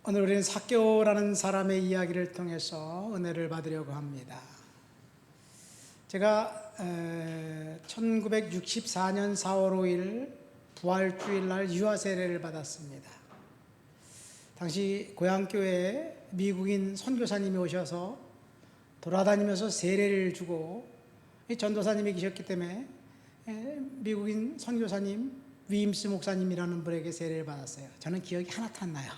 오늘 우리는 삭개오라는 사람의 이야기를 통해서 은혜를 받으려고 합니다. 제가 1964년 4월 5일 부활주일날 유아 세례를 받았습니다. 당시 고향교회에 미국인 선교사님이 오셔서 돌아다니면서 세례를 주고, 전도사님이 계셨기 때문에 미국인 선교사님 위임스 목사님이라는 분에게 세례를 받았어요. 저는 기억이 하나도 안 나요.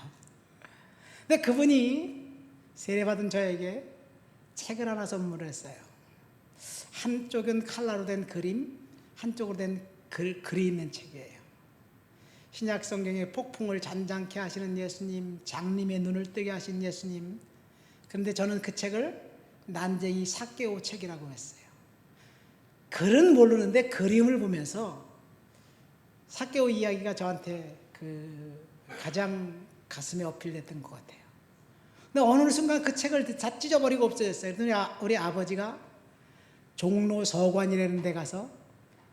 근데 그분이 세례받은 저에게 책을 하나 선물을 했어요. 한쪽은 칼라로 된 그림, 한쪽으로 된 글이 있는 책이에요. 신약 성경의 폭풍을 잔잔케 하시는 예수님, 장님의 눈을 뜨게 하신 예수님. 그런데 저는 그 책을 난쟁이 삭개오 책이라고 했어요. 글은 모르는데 그림을 보면서 삭개오 이야기가 저한테 가장 가슴에 어필됐던 것 같아요. 근데 어느 순간 그 책을 다 찢어버리고 없어졌어요. 우리 아버지가 종로 서관이라는 데 가서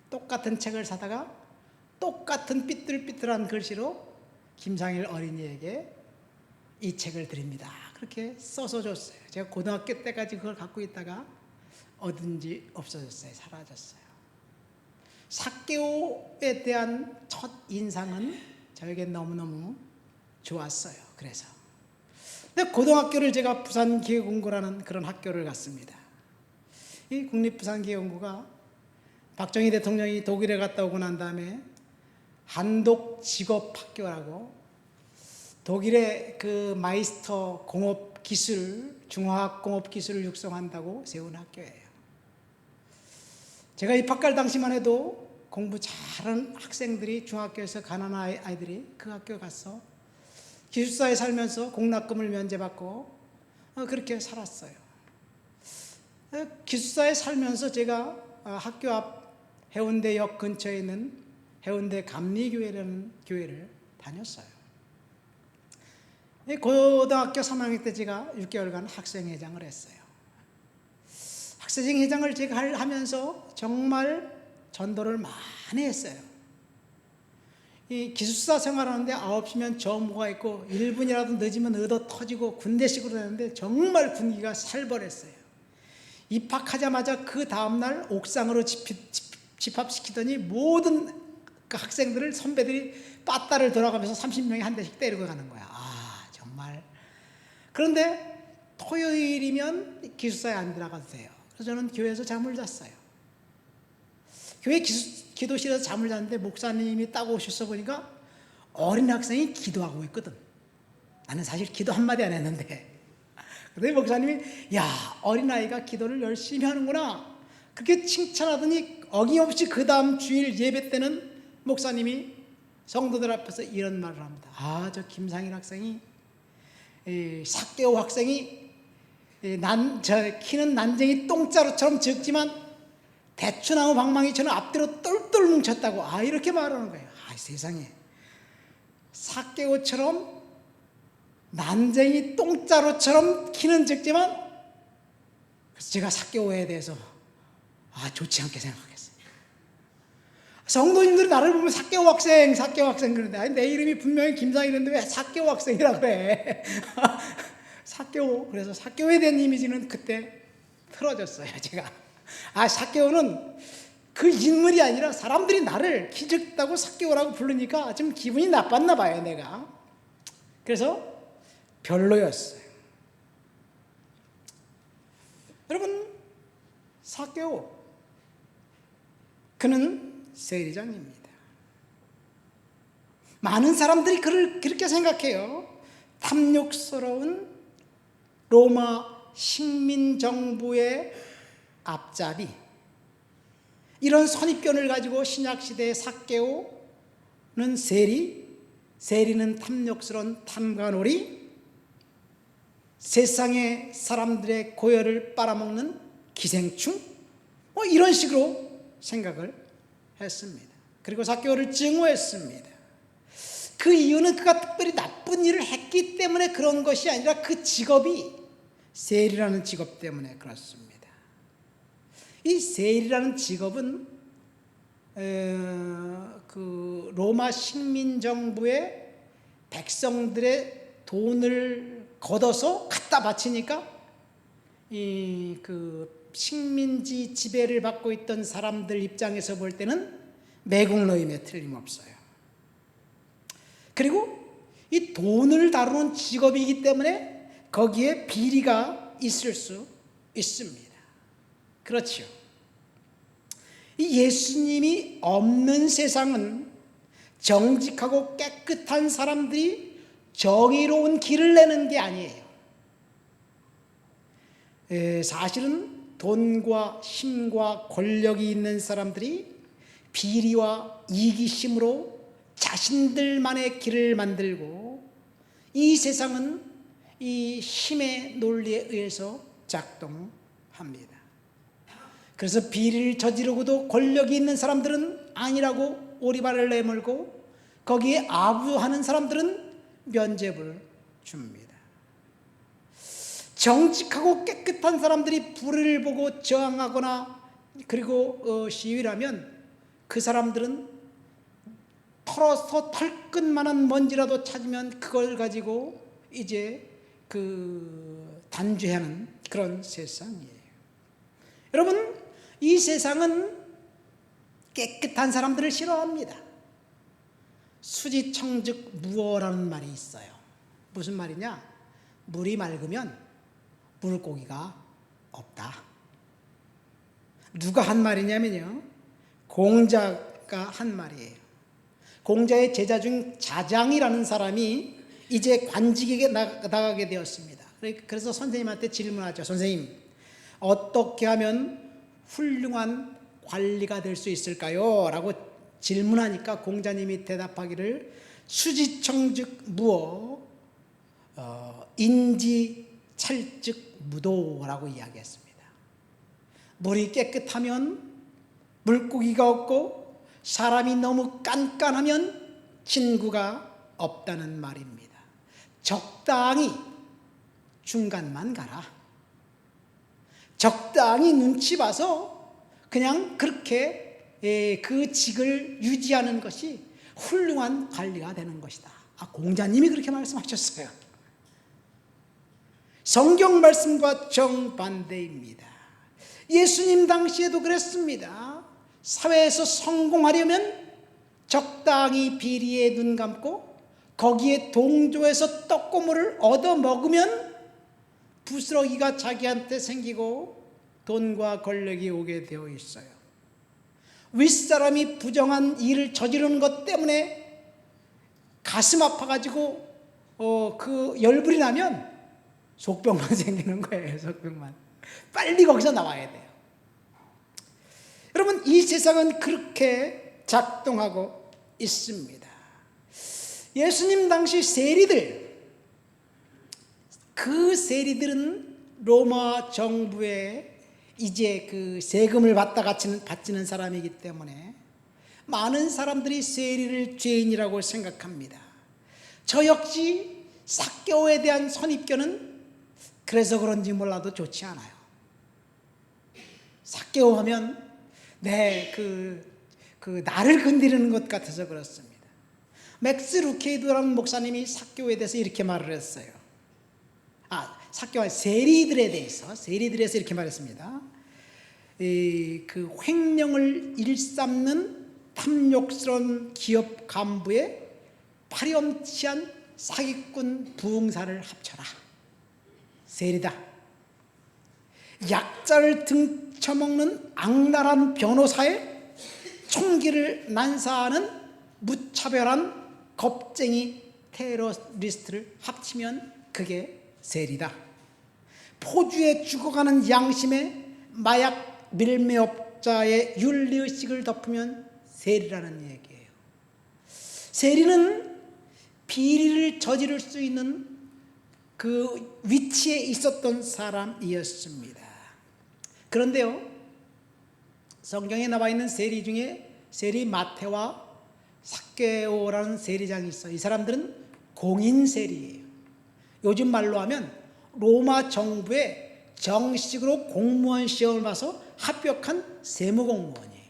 똑같은 책을 사다가 똑같은 삐뚤삐뚤한 글씨로 김상일 어린이에게 이 책을 드립니다, 그렇게 써서 줬어요. 제가 고등학교 때까지 그걸 갖고 있다가 어딘지 없어졌어요. 사라졌어요. 삭개오에 대한 첫 인상은 저에게 너무너무 좋았어요. 그래서 근데 고등학교를 제가 부산기회공고라는 그런 학교를 갔습니다. 이 국립부산기회공고가 박정희 대통령이 독일에 갔다 오고 난 다음에 한독직업학교라고 독일의 그 마이스터 공업기술, 중화학 공업기술을 육성한다고 세운 학교예요. 제가 입학할 당시만 해도 공부 잘하는 학생들이, 중학교에서 가난한 아이들이 그 학교에 가서 기숙사에 살면서 공납금을 면제받고 그렇게 살았어요. 기숙사에 살면서 제가 학교 앞 해운대역 근처에 있는 해운대 감리교회라는 교회를 다녔어요. 고등학교 3학년 때 제가 6개월간 학생회장을 했어요. 학생회장을 제가 하면서 정말 전도를 많이 했어요. 이 기숙사 생활하는데 9시면 점호가 있고 1분이라도 늦으면 얻어 터지고 군대식으로 되는데 정말 분위기가 살벌했어요. 입학하자마자 그 다음날 옥상으로 집합시키더니 모든 그 학생들을, 선배들이 빠따를 돌아가면서 30명이 한 대씩 때리고 가는 거야. 정말. 그런데 토요일이면 기숙사에 안 들어가도 돼요. 그래서 저는 교회에서 잠을 잤어요. 교회 기도실에서 잠을 잤는데 목사님이 딱 오셔서 보니까 어린 학생이 기도하고 있거든. 나는 사실 기도 한마디 안 했는데. 근데 목사님이 어린아이가 기도를 열심히 하는구나, 그렇게 칭찬하더니 어김없이 그 다음 주일 예배 때는 목사님이 성도들 앞에서 이런 말을 합니다. 저 김상일 학생이, 삭개오 학생이 키는 난쟁이 똥자루처럼 적지만 대추나무 방망이처럼 앞뒤로 똘똘 뭉쳤다고 이렇게 말하는 거예요. 세상에, 삭개오처럼 난쟁이 똥자루처럼 키는 적지만, 그래서 제가 삭개오에 대해서 좋지 않게 생각했어요. 성도님들이 나를 보면 삭개오 학생 그러는데 내 이름이 분명히 김상일인데 왜 삭개오 학생이라고 그래? 삭개오. 그래서 삭개오에 대한 이미지는 그때 틀어졌어요. 제가 삭개오는 그 인물이 아니라 사람들이 나를 키 작다고 삭개오라고 부르니까 좀 기분이 나빴나 봐요, 내가. 그래서 별로였어요. 여러분, 삭개오, 그는 세리장입니다. 많은 사람들이 그를 그렇게 생각해요. 탐욕스러운 로마 식민정부의 앞잡이, 이런 선입견을 가지고 신약시대의 삭개오는 세리는 탐욕스러운 탐관오리, 세상의 사람들의 고열을 빨아먹는 기생충, 이런 식으로 생각을 했습니다. 그리고 삭개오를 증오했습니다. 그 이유는 그가 특별히 나쁜 일을 했기 때문에 그런 것이 아니라 그 직업이, 세리라는 직업 때문에 그렇습니다. 이 세리라는 직업은 그 로마 식민정부의 백성들의 돈을 걷어서 갖다 바치니까 그 식민지 지배를 받고 있던 사람들 입장에서 볼 때는 매국노임에 틀림없어요. 그리고 이 돈을 다루는 직업이기 때문에 거기에 비리가 있을 수 있습니다. 그렇죠. 이 예수님이 없는 세상은 정직하고 깨끗한 사람들이 정의로운 길을 내는 게 아니에요. 사실은 돈과 힘과 권력이 있는 사람들이 비리와 이기심으로 자신들만의 길을 만들고, 이 세상은 이 힘의 논리에 의해서 작동합니다. 그래서 비리를 저지르고도 권력이 있는 사람들은 아니라고 오리발을 내몰고, 거기에 아부하는 사람들은 면죄부를 줍니다. 정직하고 깨끗한 사람들이 불의를 보고 저항하거나 그리고 시위를 하면 그 사람들은 털어서 털끝만한 먼지라도 찾으면 그걸 가지고 이제 단죄하는 그런 세상이에요. 여러분, 이 세상은 깨끗한 사람들을 싫어합니다. 수지청즉무어라는 말이 있어요. 무슨 말이냐? 물이 맑으면 물고기가 없다. 누가 한 말이냐면요, 공자가 한 말이에요. 공자의 제자 중 자장이라는 사람이 이제 관직에게 나가게 되었습니다. 그래서 선생님한테 질문하죠. 선생님, 어떻게 하면 훌륭한 관리가 될 수 있을까요? 라고 질문하니까 공자님이 대답하기를 수지청즉무어 인지찰즉무도라고 이야기했습니다. 물이 깨끗하면 물고기가 없고, 사람이 너무 깐깐하면 친구가 없다는 말입니다. 적당히 중간만 가라. 적당히 눈치 봐서 그냥 그렇게 그 직을 유지하는 것이 훌륭한 관리가 되는 것이다. 공자님이 그렇게 말씀하셨어요. 성경 말씀과 정반대입니다. 예수님 당시에도 그랬습니다. 사회에서 성공하려면 적당히 비리에 눈 감고 거기에 동조해서 떡고물을 얻어 먹으면 부스러기가 자기한테 생기고 돈과 권력이 오게 되어 있어요. 윗사람이 부정한 일을 저지르는 것 때문에 가슴 아파가지고 그 열불이 나면 속병만 생기는 거예요. 속병만. 빨리 거기서 나와야 돼요. 여러분, 이 세상은 그렇게 작동하고 있습니다. 예수님 당시 세리들, 그 세리들은 로마 정부에 이제 그 세금을 바치는 사람이기 때문에 많은 사람들이 세리를 죄인이라고 생각합니다. 저 역시 삭개오에 대한 선입견은 그래서 그런지 몰라도 좋지 않아요. 삭개오 하면 나를 건드리는 것 같아서 그렇습니다. 맥스 루케이드라는 목사님이 삭개오에 대해서 이렇게 말을 했어요. 삭개오 세리들에 대해서 이렇게 말했습니다. 그 횡령을 일삼는 탐욕스러운 기업 간부의 파렴치한 사기꾼 부흥사를 합쳐라. 세리다. 약자를 등쳐먹는 악랄한 변호사의 총기를 난사하는 무차별한 겁쟁이 테러리스트를 합치면 그게 세리다. 포주에 죽어가는 양심에 마약 밀매업자의 윤리의식을 덮으면 세리라는 얘기예요. 세리는 비리를 저지를 수 있는 그 위치에 있었던 사람이었습니다. 그런데요, 성경에 나와 있는 세리 중에 세리 마태와 삭개오라는 세리장이 있어요. 이 사람들은 공인 세리예요. 요즘 말로 하면 로마 정부에 정식으로 공무원 시험을 봐서 합격한 세무공무원이에요.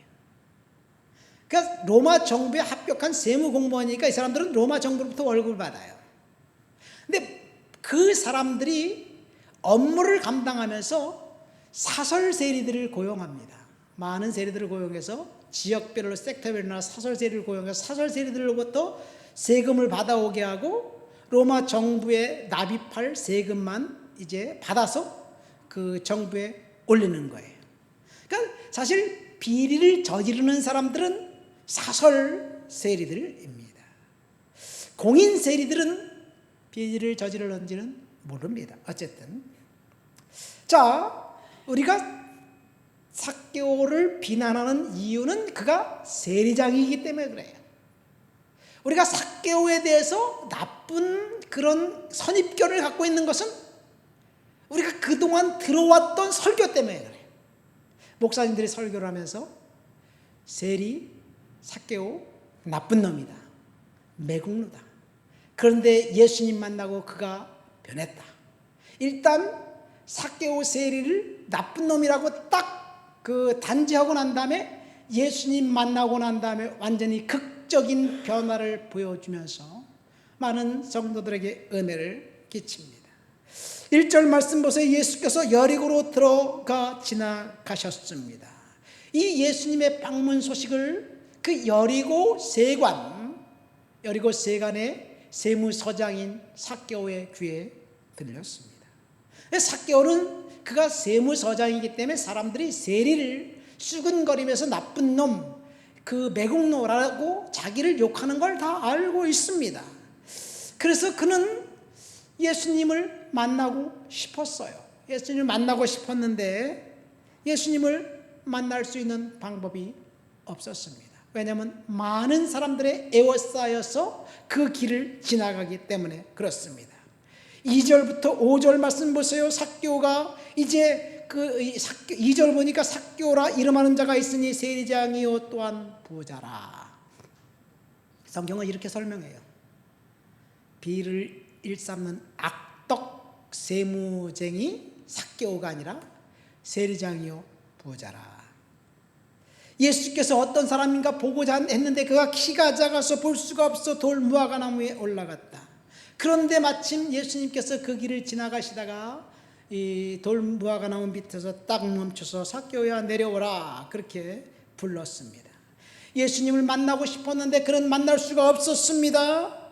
그러니까 로마 정부에 합격한 세무공무원이니까 이 사람들은 로마 정부로부터 월급을 받아요. 근데 그 사람들이 업무를 감당하면서 사설 세리들을 고용합니다. 많은 세리들을 고용해서 지역별로 섹터별로나 사설 세리를 고용해서 사설 세리들로부터 세금을 받아오게 하고 로마 정부에 납입할 세금만 이제 받아서 그 정부에 올리는 거예요. 그러니까 사실 비리를 저지르는 사람들은 사설 세리들입니다. 공인 세리들은 비리를 저지르는지는 모릅니다. 어쨌든 자, 우리가 삭개오를 비난하는 이유는 그가 세리장이기 때문에 그래요. 우리가 삭개오에 대해서 나쁜 그런 선입견을 갖고 있는 것은 우리가 그동안 들어왔던 설교 때문에 그래요. 목사님들이 설교를 하면서 세리, 삭개오 나쁜 놈이다, 매국노다. 그런데 예수님 만나고 그가 변했다. 일단 삭개오 세리를 나쁜 놈이라고 딱 그 단지하고 난 다음에 예수님 만나고 난 다음에 완전히 극적인 변화를 보여주면서 많은 성도들에게 은혜를 끼칩니다. 1절 말씀 보세요. 예수께서 여리고로 들어가 지나가셨습니다. 이 예수님의 방문 소식을 그 여리고 세관의 세무서장인 삭개오의 귀에 들렸습니다. 삭개오는 그가 세무서장이기 때문에 사람들이 세리를 수근거리면서 나쁜 놈, 그 매국노라고 자기를 욕하는 걸 다 알고 있습니다. 그래서 그는 예수님을 만나고 싶었어요. 예수님을 만나고 싶었는데 예수님을 만날 수 있는 방법이 없었습니다. 왜냐하면 많은 사람들의 에워싸여서 그 길을 지나가기 때문에 그렇습니다. 2절부터 5절 말씀 보세요. 삭개오가 이제 2절 보니까 삭개오라 이름하는 자가 있으니 세리장이요 또한 부자라. 성경은 이렇게 설명해요. 비를 일삼는 악덕 세무쟁이 삭개오가 아니라 세리장이요 부자라. 예수께서 어떤 사람인가 보고자 했는데 그가 키가 작아서 볼 수가 없어 돌 무화과 나무에 올라갔다. 그런데 마침 예수님께서 그 길을 지나가시다가 이 돌 무화과 나무 밑에서 딱 멈춰서 삭개오야 내려오라 그렇게 불렀습니다. 예수님을 만나고 싶었는데 그는 만날 수가 없었습니다.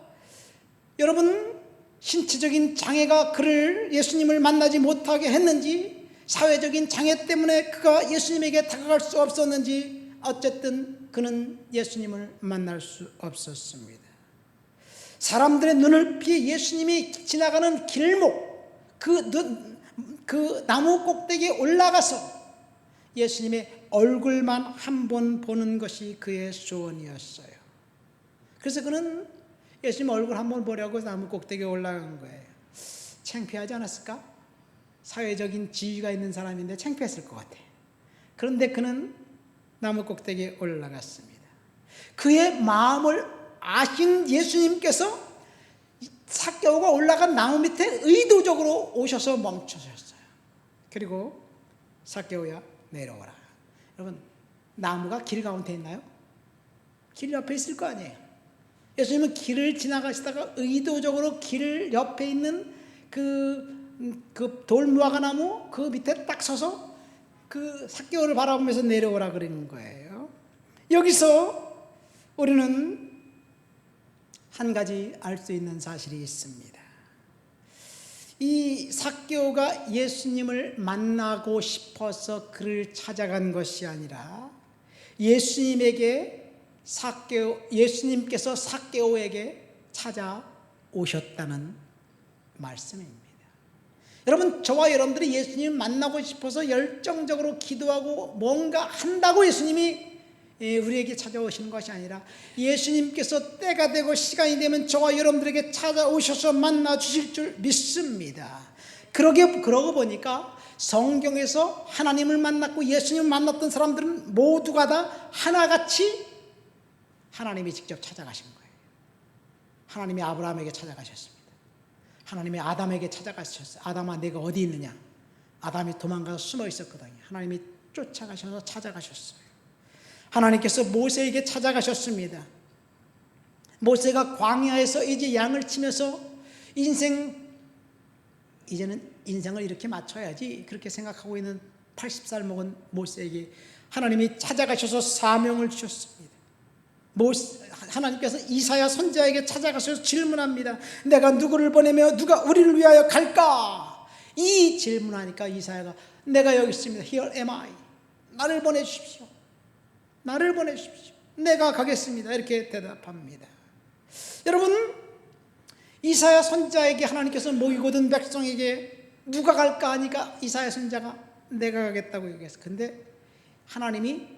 여러분, 신체적인 장애가 그를 예수님을 만나지 못하게 했는지, 사회적인 장애 때문에 그가 예수님에게 다가갈 수 없었는지, 어쨌든 그는 예수님을 만날 수 없었습니다. 사람들의 눈을 피해 예수님이 지나가는 길목, 그 나무 꼭대기에 올라가서 예수님의 얼굴만 한 번 보는 것이 그의 소원이었어요. 그래서 그는 예수님 얼굴 한 번 보려고 나무 꼭대기에 올라간 거예요. 창피하지 않았을까? 사회적인 지위가 있는 사람인데 창피했을 것 같아요. 그런데 그는 나무 꼭대기에 올라갔습니다. 그의 마음을 아신 예수님께서 삭개오가 올라간 나무 밑에 의도적으로 오셔서 멈춰셨어요. 그리고 삭개오야 내려오라. 여러분, 나무가 길 가운데 있나요? 길 옆에 있을 거 아니에요. 예수님은 길을 지나가시다가 의도적으로 길 옆에 있는 그 돌무화과 나무 그 밑에 딱 서서 그 삭개오를 바라보면서 내려오라 그러는 거예요. 여기서 우리는 한 가지 알 수 있는 사실이 있습니다. 이 삭개오가 예수님을 만나고 싶어서 그를 찾아간 것이 아니라 예수님께서 삭개오에게 찾아오셨다는 말씀입니다. 여러분, 저와 여러분들이 예수님을 만나고 싶어서 열정적으로 기도하고 뭔가 한다고 예수님이 우리에게 찾아오시는 것이 아니라 예수님께서 때가 되고 시간이 되면 저와 여러분들에게 찾아오셔서 만나 주실 줄 믿습니다. 그러고 보니까 성경에서 하나님을 만났고 예수님을 만났던 사람들은 모두가 다 하나같이 하나님이 직접 찾아가신 거예요. 하나님이 아브라함에게 찾아가셨습니다. 하나님이 아담에게 찾아가셨어요. 아담아, 내가 어디 있느냐? 아담이 도망가서 숨어 있었거든요. 하나님이 쫓아가셔서 찾아가셨어요. 하나님께서 모세에게 찾아가셨습니다. 모세가 광야에서 이제 양을 치면서 이제는 인생을 이렇게 맞춰야지 그렇게 생각하고 있는 80살 먹은 모세에게 하나님이 찾아가셔서 사명을 주셨습니다. 하나님께서 이사야 선지자에게 찾아가셔서 질문합니다. 내가 누구를 보내며 누가 우리를 위하여 갈까? 이 질문하니까 이사야가 내가 여기 있습니다. Here am I. 나를 보내주십시오. 나를 보내주십시오. 내가 가겠습니다. 이렇게 대답합니다. 여러분, 이사야 선지자에게 하나님께서 모이고든 백성에게 누가 갈까 하니까 이사야 선지자가 내가 가겠다고 얘기했어요. 근데 하나님이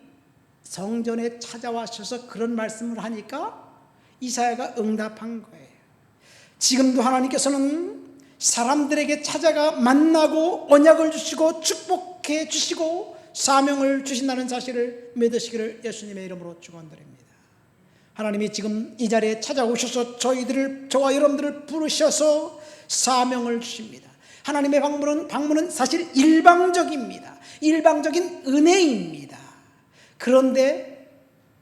성전에 찾아와셔서 그런 말씀을 하니까 이사야가 응답한 거예요. 지금도 하나님께서는 사람들에게 찾아가 만나고 언약을 주시고 축복해 주시고 사명을 주신다는 사실을 믿으시기를 예수님의 이름으로 축원드립니다. 하나님이 지금 이 자리에 찾아오셔서 저와 여러분들을 부르셔서 사명을 주십니다. 하나님의 방문은 사실 일방적입니다. 일방적인 은혜입니다. 그런데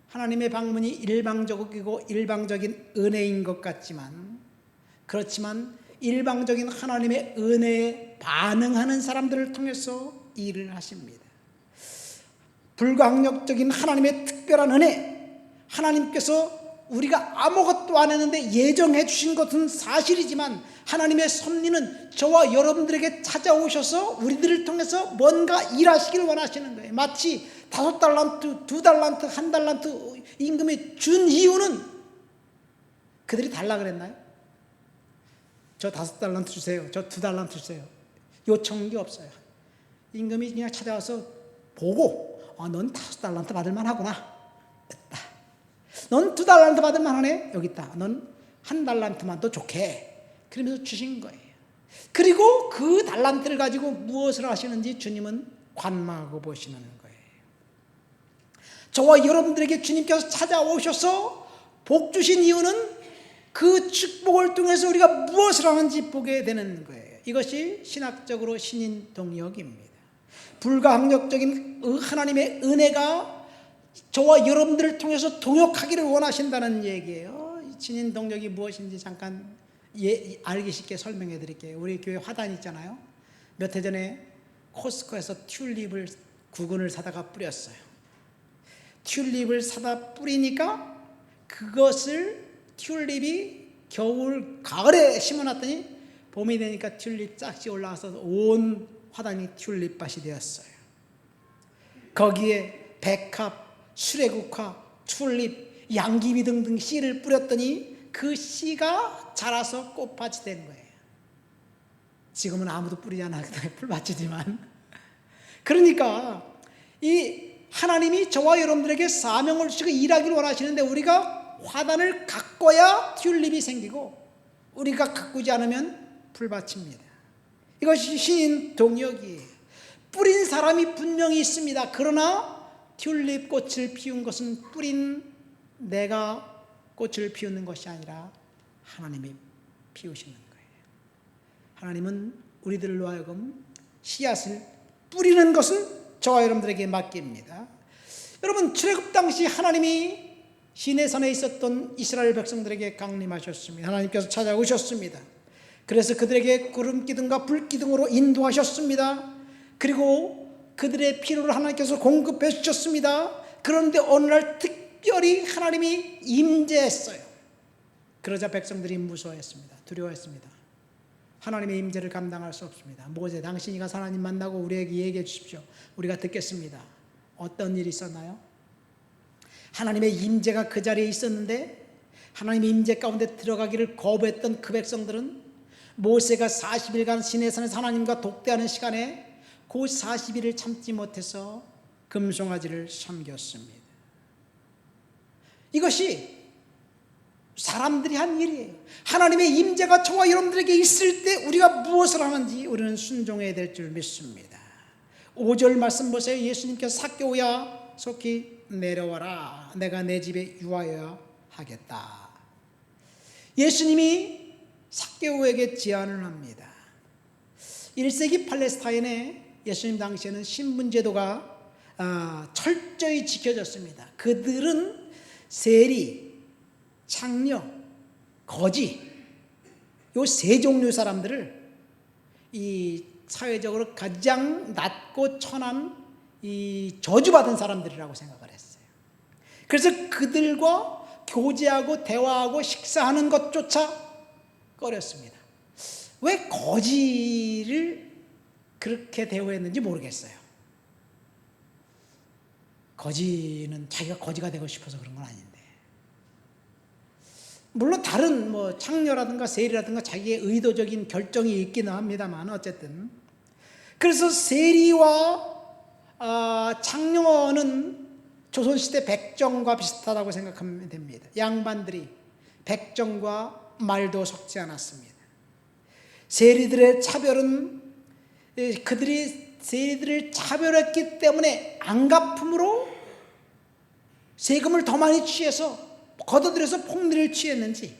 하나님의 방문이 일방적이고 일방적인 은혜인 것 같지만, 그렇지만 일방적인 하나님의 은혜에 반응하는 사람들을 통해서 일을 하십니다. 불가항력적인 하나님의 특별한 은혜, 하나님께서 우리가 아무것도 안 했는데 예정해 주신 것은 사실이지만 하나님의 섭리는 저와 여러분들에게 찾아오셔서 우리들을 통해서 뭔가 일하시길 원하시는 거예요. 마치 5달란트, 2달란트, 1달란트 임금이 준 이유는 그들이 달라 그랬나요? 저 5달란트 주세요. 저 2달란트 주세요. 요청한 게 없어요. 임금이 그냥 찾아와서 보고 넌 5달란트 받을 만하구나. 됐다. 넌 2달란트 받을 만하네. 여기 있다. 넌 1달란트만 더 좋게. 그러면서 주신 거예요. 그리고 그 달란트를 가지고 무엇을 하시는지 주님은 관망하고 보시는 거예요. 저와 여러분들에게 주님께서 찾아오셔서 복 주신 이유는 그 축복을 통해서 우리가 무엇을 하는지 보게 되는 거예요. 이것이 신학적으로 신인동역입니다. 불가항력적인 하나님의 은혜가 저와 여러분들을 통해서 동역하기를 원하신다는 얘기예요. 신인동역이 무엇인지 잠깐 알기 쉽게 설명해 드릴게요. 우리 교회 화단 있잖아요. 몇 해 전에 코스코에서 튤립을 9근을 사다가 뿌렸어요. 튤립을 사다 뿌리니까 튤립이 가을에 심어놨더니 봄이 되니까 튤립 짝지 올라와서 온 화단이 튤립밭이 되었어요. 거기에 백합, 수레국화, 튤립, 양귀비 등등 씨를 뿌렸더니 그 씨가 자라서 꽃밭이 된 거예요. 지금은 아무도 뿌리지 않아요. 풀밭이지만. 그러니까 이 하나님이 저와 여러분들에게 사명을 주시고 일하기를 원하시는데 우리가 화단을 가꿔야 튤립이 생기고 우리가 가꾸지 않으면 풀밭입니다. 이것이 신인 동역이에요. 뿌린 사람이 분명히 있습니다. 그러나 튤립 꽃을 피운 것은 뿌린 내가 꽃을 피우는 것이 아니라 하나님이 피우시는 거예요. 하나님은 우리들로 하여금 씨앗을 뿌리는 것은 저와 여러분들에게 맡깁니다. 여러분, 출애굽 당시 하나님이 시내산에 있었던 이스라엘 백성들에게 강림하셨습니다. 하나님께서 찾아오셨습니다. 그래서 그들에게 구름 기둥과 불 기둥으로 인도하셨습니다. 그리고 그들의 필요를 하나님께서 공급해 주셨습니다. 그런데 어느 날 특별히 하나님이 임재했어요. 그러자 백성들이 무서워했습니다. 두려워했습니다. 하나님의 임재를 감당할 수 없습니다. 모세, 당신이 가서 하나님 만나고 우리에게 얘기해 주십시오. 우리가 듣겠습니다. 어떤 일이 있었나요? 하나님의 임재가 그 자리에 있었는데 하나님의 임재 가운데 들어가기를 거부했던 그 백성들은 모세가 40일간 시내산에서 하나님과 독대하는 시간에 그 40일을 참지 못해서 금송아지를 섬겼습니다. 이것이 사람들이 한 일이에요. 하나님의 임재가 저와 여러분들에게 있을 때 우리가 무엇을 하는지 우리는 순종해야 될 줄 믿습니다. 5절 말씀 보세요. 예수님께서 삭개오야 속히 내려와라. 내가 내 집에 유하여야 하겠다. 예수님이 삭개오에게 제안을 합니다. 1세기 팔레스타인에 예수님 당시에는 신분제도가 철저히 지켜졌습니다. 그들은 세리, 창녀, 거지 요 세 종류 사람들을 이 사회적으로 가장 낮고 천한 이 저주받은 사람들이라고 생각을 했어요. 그래서 그들과 교제하고 대화하고 식사하는 것조차 꺼렸습니다. 왜 거지를 그렇게 대우했는지 모르겠어요. 거지는 자기가 거지가 되고 싶어서 그런 건 아닌데, 물론 다른 뭐 창녀라든가 세리라든가 자기의 의도적인 결정이 있기는 합니다만 어쨌든, 그래서 세리와 창녀는 조선시대 백정과 비슷하다고 생각하면 됩니다. 양반들이 백정과 말도 섞지 않았습니다. 세리들의 차별은 그들이 세리들을 차별했기 때문에 안갚음으로 세금을 더 많이 취해서 걷어들여서 폭리를 취했는지,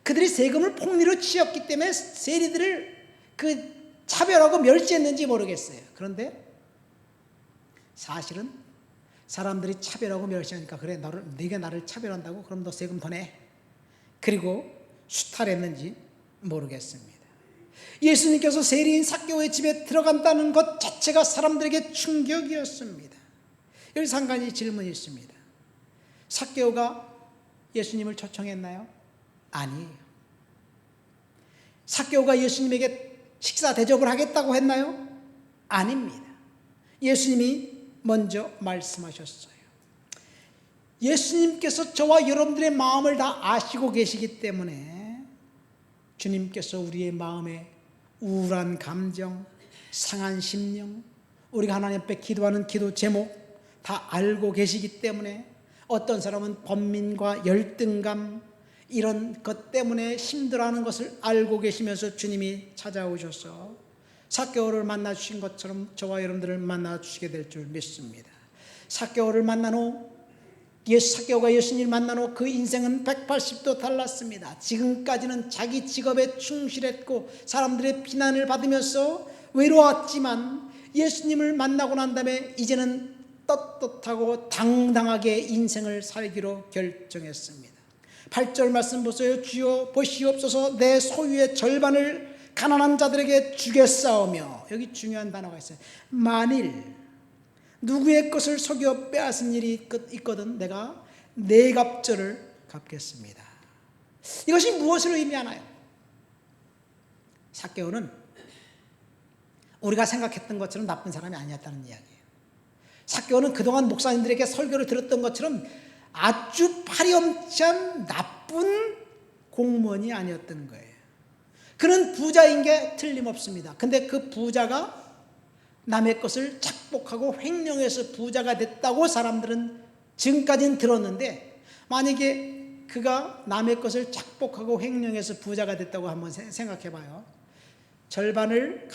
그들이 세금을 폭리로 취했기 때문에 세리들을 차별하고 멸시했는지 모르겠어요. 그런데 사실은 사람들이 차별하고 멸시하니까, 그래 네가 나를 차별한다고? 그럼 너 세금 더 내. 그리고 수탈했는지 모르겠습니다. 예수님께서 세리인 삭개오의 집에 들어간다는 것 자체가 사람들에게 충격이었습니다. 여기서 한 가지 질문이 있습니다. 삭개오가 예수님을 초청했나요? 아니에요. 삭개오가 예수님에게 식사 대접을 하겠다고 했나요? 아닙니다. 예수님이 먼저 말씀하셨어요. 예수님께서 저와 여러분들의 마음을 다 아시고 계시기 때문에 주님께서 우리의 마음에 우울한 감정, 상한 심령, 우리가 하나님 앞에 기도하는 기도 제목 다 알고 계시기 때문에, 어떤 사람은 번민과 열등감 이런 것 때문에 힘들어하는 것을 알고 계시면서 주님이 찾아오셔서 삭개오를 만나 주신 것처럼 저와 여러분들을 만나 주시게 될 줄 믿습니다. 삭개오를 만난 후, 삭개오가 예수님을 만난 후 그 인생은 180도 달랐습니다. 지금까지는 자기 직업에 충실했고 사람들의 비난을 받으면서 외로웠지만, 예수님을 만나고 난 다음에 이제는 떳떳하고 당당하게 인생을 살기로 결정했습니다. 8절 말씀 보세요. 주여 보시옵소서, 내 소유의 절반을 가난한 자들에게 주겠사오며. 여기 중요한 단어가 있어요. 만일 누구의 것을 속여 빼앗은 일이 있거든 내가 네 갑절을 갚겠습니다. 이것이 무엇을 의미하나요? 삭개오는 우리가 생각했던 것처럼 나쁜 사람이 아니었다는 이야기예요. 삭개오는 그동안 목사님들에게 설교를 들었던 것처럼 아주 파렴치한 나쁜 공무원이 아니었던 거예요. 그는 부자인 게 틀림없습니다. 근데 그 부자가 남의 것을 착복하고 횡령해서 부자가 됐다고 사람들은 지금까지는 들었는데, 만약에 그가 남의 것을 착복하고 횡령해서 부자가 됐다고 한번 생각해 봐요. 절반을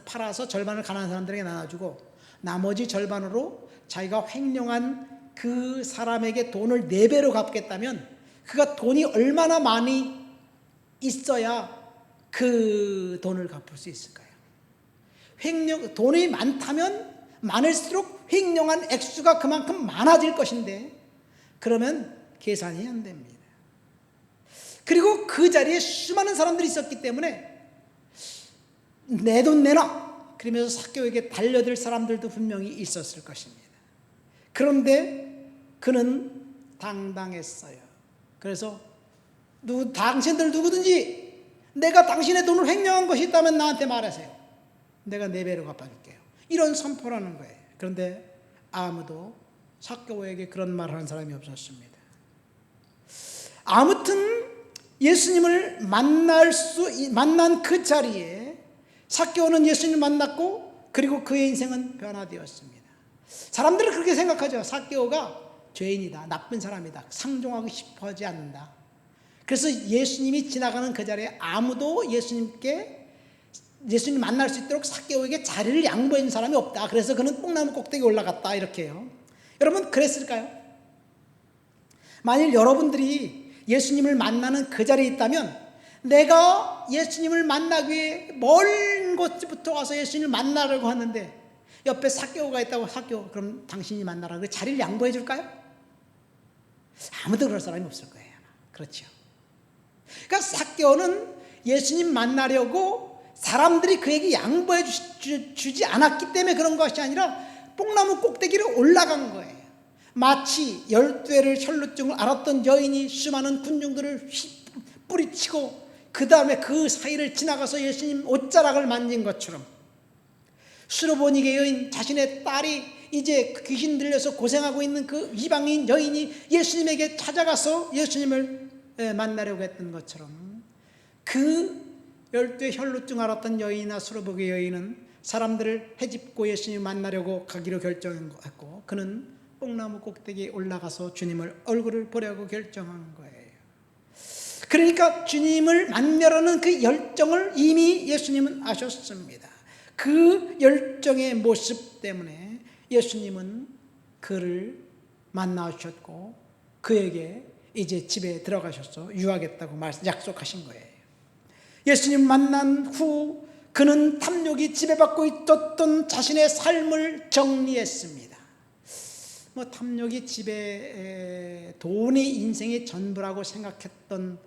팔아서 절반을 가난한 사람들에게 나눠주고 나머지 절반으로 자기가 횡령한 그 사람에게 돈을 4배로 갚겠다면, 그가 돈이 얼마나 많이 있어야 그 돈을 갚을 수 있을까요? 돈이 많다면 많을수록 횡령한 액수가 그만큼 많아질 것인데, 그러면 계산이 안 됩니다. 그리고 그 자리에 수많은 사람들이 있었기 때문에 내 돈 내놔 그러면서 삭개오에게 달려들 사람들도 분명히 있었을 것입니다. 그런데 그는 당당했어요. 그래서 당신들 누구든지 내가 당신의 돈을 횡령한 것이 있다면 나한테 말하세요. 내가 4배로 갚아줄게요. 이런 선포라는 거예요. 그런데 아무도 삭개오에게 그런 말을 하는 사람이 없었습니다. 아무튼 예수님을 만난 그 자리에 삭개오는 예수님을 만났고, 그리고 그의 인생은 변화되었습니다. 사람들은 그렇게 생각하죠. 삭개오가 죄인이다, 나쁜 사람이다, 상종하고 싶어 하지 않는다. 그래서 예수님이 지나가는 그 자리에 아무도 예수님 만날 수 있도록 삭개오에게 자리를 양보해 준 사람이 없다. 그래서 그는 뽕나무 꼭대기에 올라갔다, 이렇게요. 여러분, 그랬을까요? 만일 여러분들이 예수님을 만나는 그 자리에 있다면, 내가 예수님을 만나기 위해 먼 곳부터 와서 예수님을 만나려고 하는데 옆에 삭개오가 있다고, 삭개오 그럼 당신이 만나라, 그 자리를 양보해 줄까요? 아무도 그럴 사람이 없을 거예요. 그렇죠. 그러니까 삭개오는 예수님 만나려고 사람들이 그에게 양보해 주지 않았기 때문에 그런 것이 아니라 뽕나무 꼭대기로 올라간 거예요. 마치 12해를 혈루증을 앓았던 여인이 수많은 군중들을 뿌리치고 그 다음에 그 사이를 지나가서 예수님 옷자락을 만진 것처럼, 수로보니게 여인, 자신의 딸이 이제 귀신 들려서 고생하고 있는 그 이방인 여인이 예수님에게 찾아가서 예수님을 만나려고 했던 것처럼, 그 12의 혈루증 앓았던 여인이나 수로보게 여인은 사람들을 헤집고 예수님 만나려고 가기로 결정했고, 그는 뽕나무 꼭대기에 올라가서 주님을 얼굴을 보려고 결정한 거예요. 그러니까 주님을 만나려는 그 열정을 이미 예수님은 아셨습니다. 그 열정의 모습 때문에 예수님은 그를 만나셨고 그에게 이제 집에 들어가셔서 유하겠다고 약속하신 거예요. 예수님 만난 후 그는 탐욕이 지배받고 있었던 자신의 삶을 정리했습니다. 탐욕이 돈이 인생의 전부라고 생각했던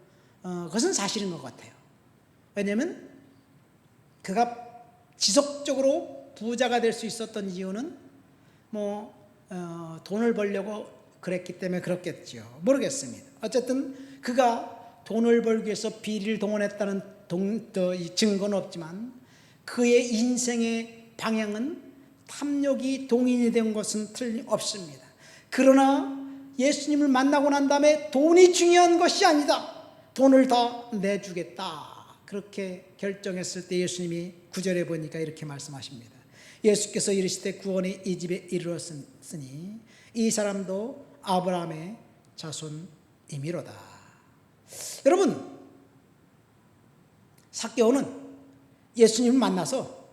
것은 사실인 것 같아요. 왜냐하면 그가 지속적으로 부자가 될 수 있었던 이유는 돈을 벌려고 그랬기 때문에 그렇겠죠. 모르겠습니다. 어쨌든 그가 돈을 벌기 위해서 비리를 동원했다는 증거는 없지만 그의 인생의 방향은 탐욕이 동인이 된 것은 틀림없습니다. 그러나 예수님을 만나고 난 다음에 돈이 중요한 것이 아니다, 돈을 다 내주겠다, 그렇게 결정했을 때 예수님이 9절에 보니까 이렇게 말씀하십니다. 예수께서 이르시되 구원이 이 집에 이르렀으니 이 사람도 아브라함의 자손이미로다. 여러분, 삭개오는 예수님을 만나서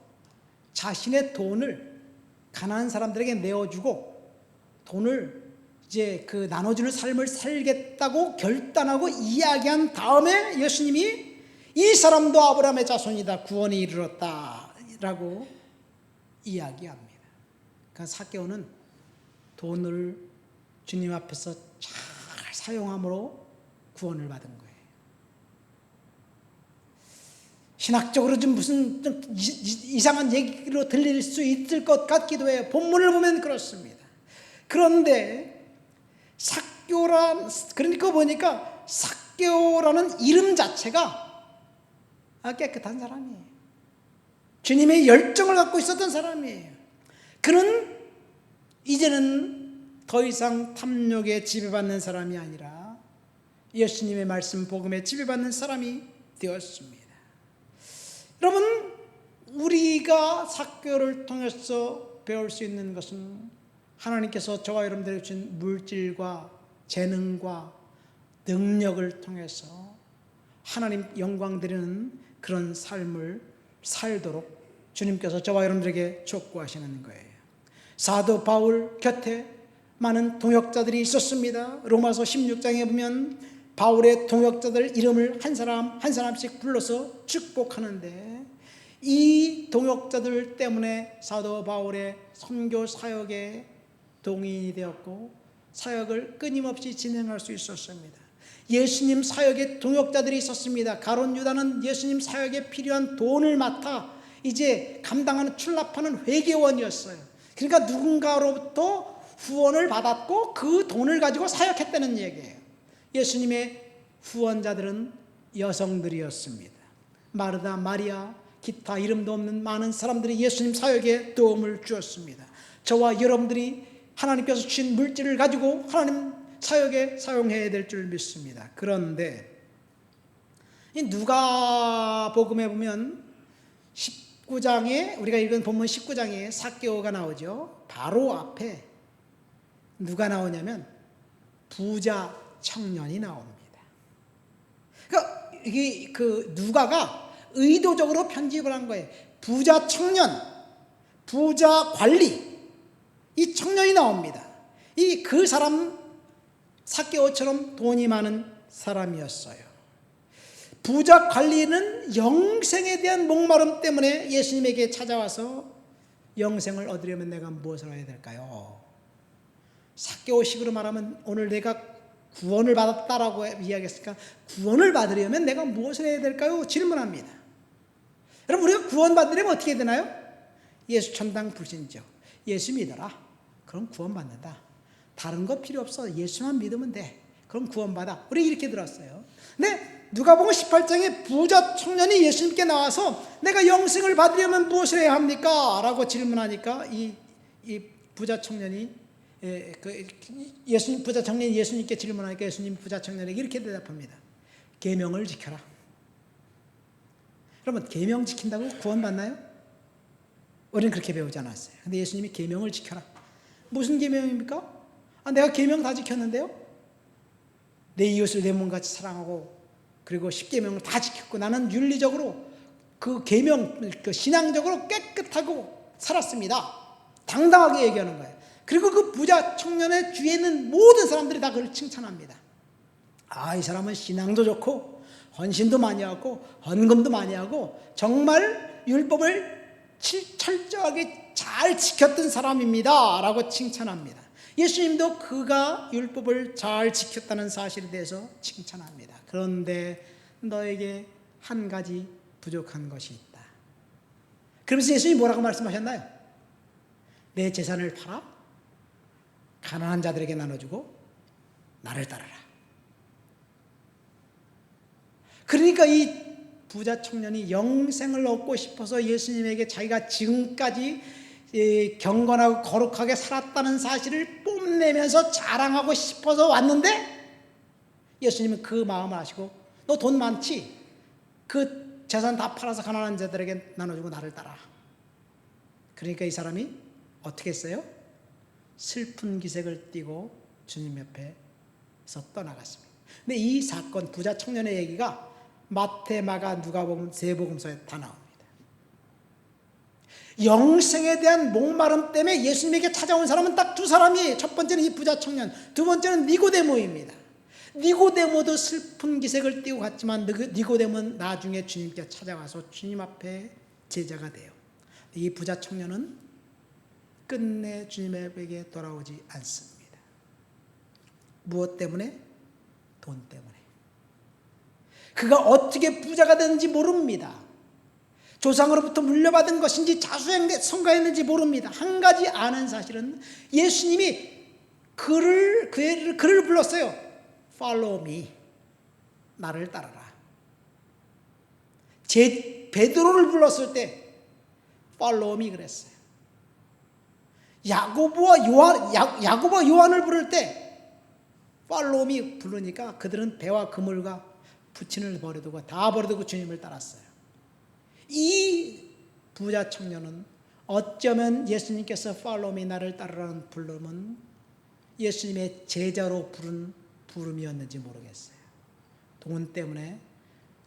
자신의 돈을 가난한 사람들에게 내어주고 돈을 이제 그 나눠주는 삶을 살겠다고 결단하고 이야기한 다음에 예수님이 이 사람도 아브라함의 자손이다, 구원이 이르렀다 라고 이야기합니다. 그러니까 삭개오는 돈을 주님 앞에서 잘 사용함으로 구원을 받은 거예요. 신학적으로 좀 무슨 좀 이상한 얘기로 들릴 수 있을 것 같기도 해요. 본문을 보면 그렇습니다. 그런데 그러니까 보니까 삭개오라는 이름 자체가 깨끗한 사람이에요. 주님의 열정을 갖고 있었던 사람이에요. 그는 이제는 더 이상 탐욕에 지배받는 사람이 아니라 예수님의 말씀 복음에 지배받는 사람이 되었습니다. 여러분, 우리가 삭개오를 통해서 배울 수 있는 것은 하나님께서 저와 여러분들에게 주신 물질과 재능과 능력을 통해서 하나님 영광 드리는 그런 삶을 살도록 주님께서 저와 여러분들에게 촉구하시는 거예요. 사도 바울 곁에 많은 동역자들이 있었습니다. 로마서 16장에 보면 바울의 동역자들 이름을 한 사람 한 사람씩 불러서 축복하는데, 이 동역자들 때문에 사도 바울의 선교 사역에 동인이 되었고 사역을 끊임없이 진행할 수 있었습니다. 예수님 사역에 동역자들이 있었습니다. 가룟 유다는 예수님 사역에 필요한 돈을 맡아 이제 감당하는 출납하는 회계원이었어요. 그러니까 누군가로부터 후원을 받았고 그 돈을 가지고 사역했다는 얘기예요. 예수님의 후원자들은 여성들이었습니다. 마르다, 마리아, 기타 이름도 없는 많은 사람들이 예수님 사역에 도움을 주었습니다. 저와 여러분들이 하나님께서 주신 물질을 가지고 하나님 사역에 사용해야 될 줄 믿습니다. 그런데 누가복음에 보면 19장에, 우리가 읽은 본문 19장에 삭개오가 나오죠. 바로 앞에 누가 나오냐면 부자 청년이 나옵니다. 그러니까 이게 그 누가가 의도적으로 편집을 한 거예요. 부자 청년, 부자 관리, 이 청년이 나옵니다. 그 사람 삭개오처럼 돈이 많은 사람이었어요. 부자 관리는 영생에 대한 목마름 때문에 예수님에게 찾아와서 영생을 얻으려면 내가 무엇을 해야 될까요? 삭개오식으로 말하면 오늘 내가 구원을 받았다라고 이야기했으니까 구원을 받으려면 내가 무엇을 해야 될까요? 질문합니다. 여러분, 우리가 구원 받으려면 어떻게 해야 되나요? 예수 천당 불신죠. 예수 믿어라. 그럼 구원 받는다. 다른 거 필요 없어. 예수만 믿으면 돼. 그럼 구원 받아. 우리 이렇게 들었어요. 근데 누가복음 18장에 부자 청년이 예수님께 나와서 내가 영생을 받으려면 무엇을 해야 합니까? 라고 질문하니까 이 부자 청년이 부자 청년이 예수님께 질문하니까 예수님 부자 청년에게 이렇게 대답합니다. 계명을 지켜라. 여러분, 계명 지킨다고 구원받나요? 우리는 그렇게 배우지 않았어요. 근데 예수님이 계명을 지켜라. 무슨 계명입니까? 내가 계명 다 지켰는데요. 내 이웃을 내 몸같이 사랑하고 그리고 10계명을 다 지켰고 나는 윤리적으로 그 계명, 그 신앙적으로 깨끗하고 살았습니다. 당당하게 얘기하는 거예요. 그리고 그 부자 청년의 주위에 있는 모든 사람들이 다 그를 칭찬합니다. 이 사람은 신앙도 좋고 헌신도 많이 하고 헌금도 많이 하고 정말 율법을 철저하게 잘 지켰던 사람입니다 라고 칭찬합니다. 예수님도 그가 율법을 잘 지켰다는 사실에 대해서 칭찬합니다. 그런데 너에게 한 가지 부족한 것이 있다. 그러면서 예수님이 뭐라고 말씀하셨나요? 내 재산을 팔아 가난한 자들에게 나눠주고 나를 따르라. 그러니까 이 부자 청년이 영생을 얻고 싶어서 예수님에게 자기가 지금까지 경건하고 거룩하게 살았다는 사실을 뽐내면서 자랑하고 싶어서 왔는데 예수님은 그 마음을 아시고 너 돈 많지? 그 재산 다 팔아서 가난한 자들에게 나눠주고 나를 따라. 그러니까 이 사람이 어떻게 했어요? 슬픈 기색을 띠고 주님 옆에서 떠나갔습니다. 근데 이 사건, 부자 청년의 얘기가 마태, 마가, 누가복음 세 복음서에 다 나옵니다. 영생에 대한 목마름 때문에 예수님에게 찾아온 사람은 딱 두 사람이에요. 첫 번째는 이 부자 청년, 두 번째는 니고데모입니다. 니고데모도 슬픈 기색을 띠고 갔지만 니고데모는 나중에 주님께 찾아가서 주님 앞에 제자가 돼요. 이 부자 청년은 끝내 주님에게 돌아오지 않습니다. 무엇 때문에? 돈 때문에. 그가 어떻게 부자가 됐는지 모릅니다. 조상으로부터 물려받은 것인지 자수성가했는지 모릅니다. 한 가지 아는 사실은 예수님이 그를 불렀어요. Follow me. 나를 따라라. 베드로를 불렀을 때 Follow me 그랬어요. 야고보와 요한을 부를 때 Follow me 부르니까 그들은 배와 그물과 부친을 버려두고 다 버려두고 주님을 따랐어요. 이 부자 청년은 어쩌면 예수님께서 Follow me 나를 따르라는 부름은 예수님의 제자로 부른 부름이었는지 모르겠어요. 돈 때문에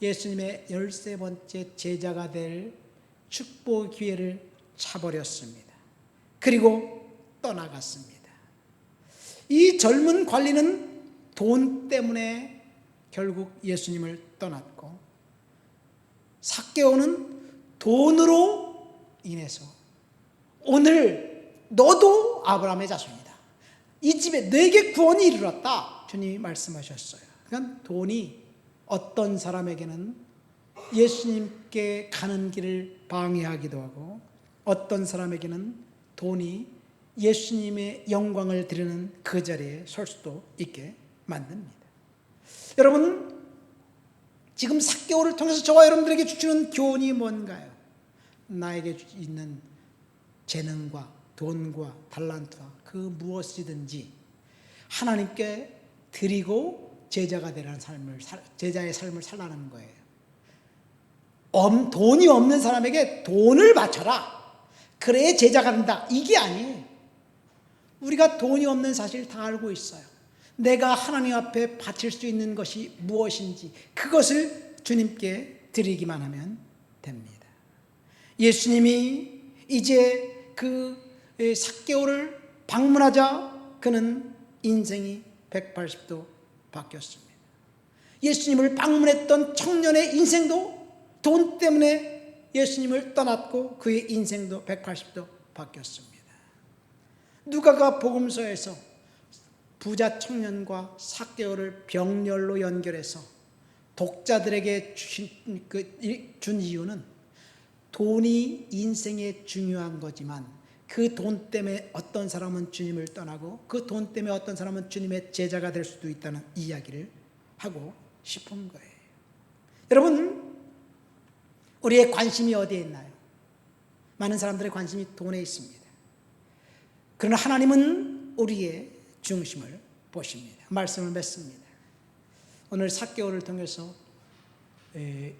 예수님의 13번째 제자가 될 축복 기회를 차버렸습니다. 그리고 떠나갔습니다. 이 젊은 관리는 돈 때문에 결국 예수님을 떠났고 삭개오는 돈으로 인해서 오늘 너도 아브라함의 자손이다. 이 집에 내게 구원이 이르렀다. 주님이 말씀하셨어요. 그러니까 돈이 어떤 사람에게는 예수님께 가는 길을 방해하기도 하고 어떤 사람에게는 돈이 예수님의 영광을 드리는 그 자리에 설 수도 있게 만듭니다. 여러분, 지금 삭개오를 통해서 저와 여러분들에게 주시는 교훈이 뭔가요? 나에게 있는 재능과 돈과 달란트와 그 무엇이든지 하나님께 드리고 제자가 되라는 제자의 삶을 살라는 거예요. 돈이 없는 사람에게 돈을 바쳐라. 그래야 제자가 된다. 이게 아니에요. 우리가 돈이 없는 사실 다 알고 있어요. 내가 하나님 앞에 바칠 수 있는 것이 무엇인지 그것을 주님께 드리기만 하면 됩니다. 예수님이 이제 그 삭개오를 방문하자 그는 인생이 180도 바뀌었습니다. 예수님을 방문했던 청년의 인생도 돈 때문에 예수님을 떠났고 그의 인생도 180도 바뀌었습니다. 누가가 복음서에서 부자 청년과 삭개오를 병렬로 연결해서 독자들에게 준 이유는 돈이 인생에 중요한 거지만 그 돈 때문에 어떤 사람은 주님을 떠나고 그 돈 때문에 어떤 사람은 주님의 제자가 될 수도 있다는 이야기를 하고 싶은 거예요. 여러분, 우리의 관심이 어디에 있나요? 많은 사람들의 관심이 돈에 있습니다. 그러나 하나님은 우리의 중심을 보십니다. 말씀을 맺습니다. 오늘 삭개오를 통해서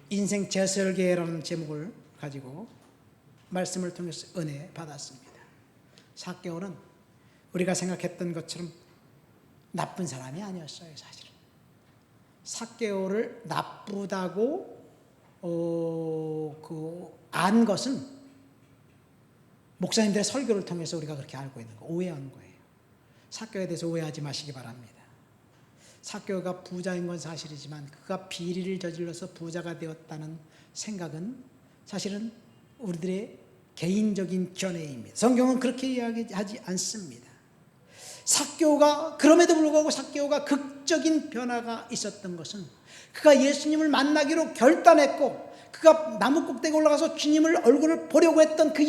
인생 재설계라는 제목을 가지고 말씀을 통해서 은혜 받았습니다. 삭개오는 우리가 생각했던 것처럼 나쁜 사람이 아니었어요. 사실은 삭개오를 나쁘다고 안 것은 목사님들의 설교를 통해서 우리가 그렇게 알고 있는 거, 오해한 거예요. 삭개오에 대해서 오해하지 마시기 바랍니다. 삭개오가 부자인 건 사실이지만 그가 비리를 저질러서 부자가 되었다는 생각은 사실은 우리들의 개인적인 견해입니다. 성경은 그렇게 이야기하지 않습니다. 삭개오가, 그럼에도 불구하고 삭개오가 극적인 변화가 있었던 것은 그가 예수님을 만나기로 결단했고 그가 나무 꼭대기에 올라가서 주님을 얼굴을 보려고 했던 그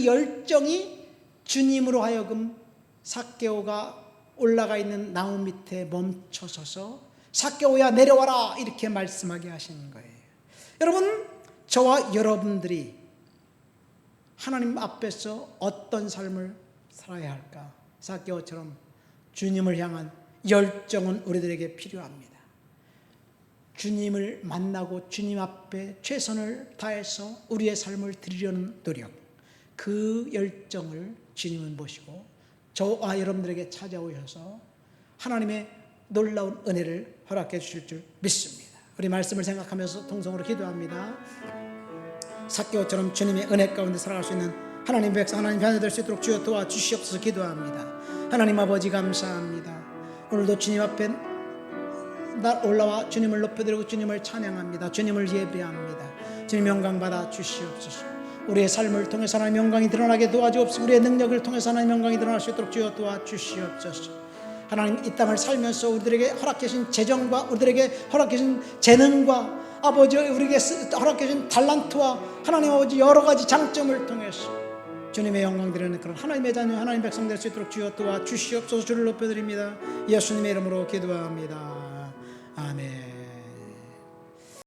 열정이 주님으로 하여금 삭개오가 올라가 있는 나무 밑에 멈춰서서 삭개오야 내려와라 이렇게 말씀하게 하시는 거예요. 여러분, 저와 여러분들이 하나님 앞에서 어떤 삶을 살아야 할까? 삭개오처럼 주님을 향한 열정은 우리들에게 필요합니다. 주님을 만나고 주님 앞에 최선을 다해서 우리의 삶을 드리려는 노력, 그 열정을 주님은 보시고 저와 여러분들에게 찾아오셔서 하나님의 놀라운 은혜를 허락해 주실 줄 믿습니다. 우리 말씀을 생각하면서 통성으로 기도합니다. 삭개오처럼 주님의 은혜 가운데 살아갈 수 있는 하나님 백성, 하나님 자녀 될 수 있도록 주여 도와주시옵소서. 기도합니다. 하나님 아버지 감사합니다. 오늘도 주님 앞에 날 올라와 주님을 높여드리고 주님을 찬양합니다. 주님을 예배합니다. 주님 영광 받아 주시옵소서. 우리의 삶을 통해서 하나님 영광이 드러나게 도와주옵소서. 우리의 능력을 통해서 하나님 영광이 드러날 수 있도록 주여 도와주시옵소서. 하나님 이 땅을 살면서 우리들에게 허락해 주신 재정과 우리들에게 허락해 주신 재능과 아버지 우리에게 허락해 주신 달란트와 하나님 아버지 여러 가지 장점을 통해서 주님의 영광 드리는 그런 하나님의 자녀 하나님 백성 될 수 있도록 주여 도와주시옵소서. 주를 높여드립니다. 예수님의 이름으로 기도합니다.